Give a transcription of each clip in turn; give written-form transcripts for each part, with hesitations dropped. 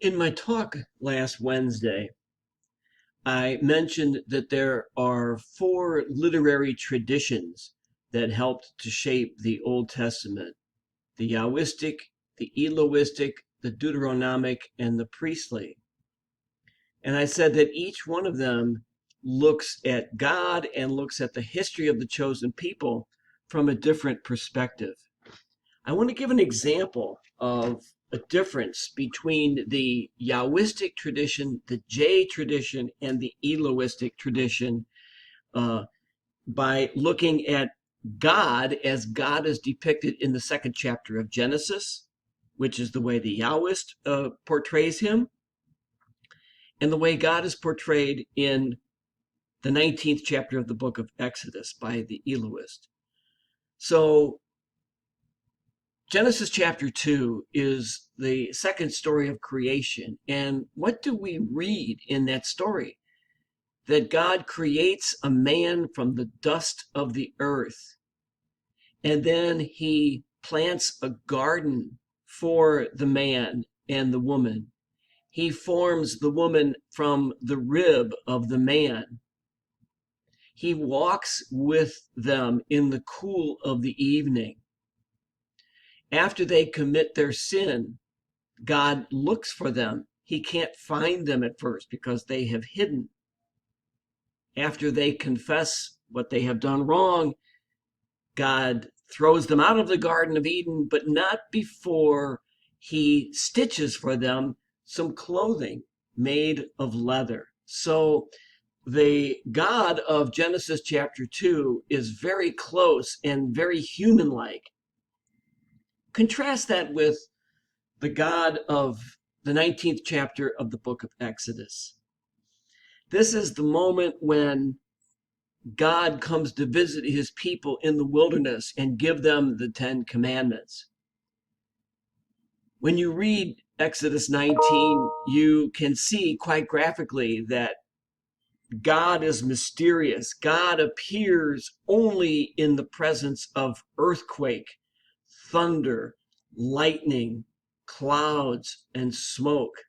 In my talk last Wednesday, I mentioned that there are four literary traditions that helped to shape the Old Testament: the Yahwistic, the Elohistic, the Deuteronomic, and the priestly. And I said that each one of them looks at God and looks at the history of the chosen people from a different perspective. I want to give an example of a difference between the Yahwistic tradition, the J tradition, and the Elohistic tradition uh, by looking at God as God is depicted in the second chapter of Genesis, which is the way the Yahwist portrays him, and the way God is portrayed in the 19th chapter of the book of Exodus by the Elohist. So Genesis chapter 2 is the second story of creation. And what do we read in that story? That God creates a man from the dust of the earth. And then he plants a garden for the man and the woman. He forms the woman from the rib of the man. He walks with them in the cool of the evening. After they commit their sin, God looks for them. He can't find them at first because they have hidden. After they confess what they have done wrong, God throws them out of the Garden of Eden, but not before he stitches for them some clothing made of leather. So the God of Genesis chapter 2 is very close and very human-like. Contrast that with the God of the 19th chapter of the book of Exodus. This is the moment when God comes to visit his people in the wilderness and give them the 10 commandments. When you read Exodus 19, you can see quite graphically that God is mysterious. God appears only in the presence of earthquake, thunder, lightning, clouds, and smoke.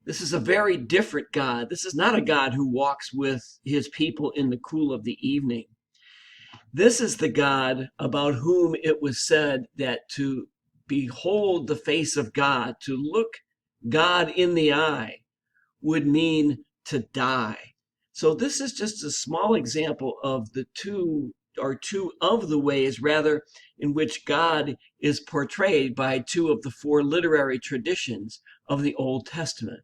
This is a very different God. This is not a God who walks with his people in the cool of the evening. This is the God about whom it was said that to behold the face of God, to look God in the eye, would mean to die. So this is just a small example of the two of the ways, rather, in which God is portrayed by two of the four literary traditions of the Old Testament.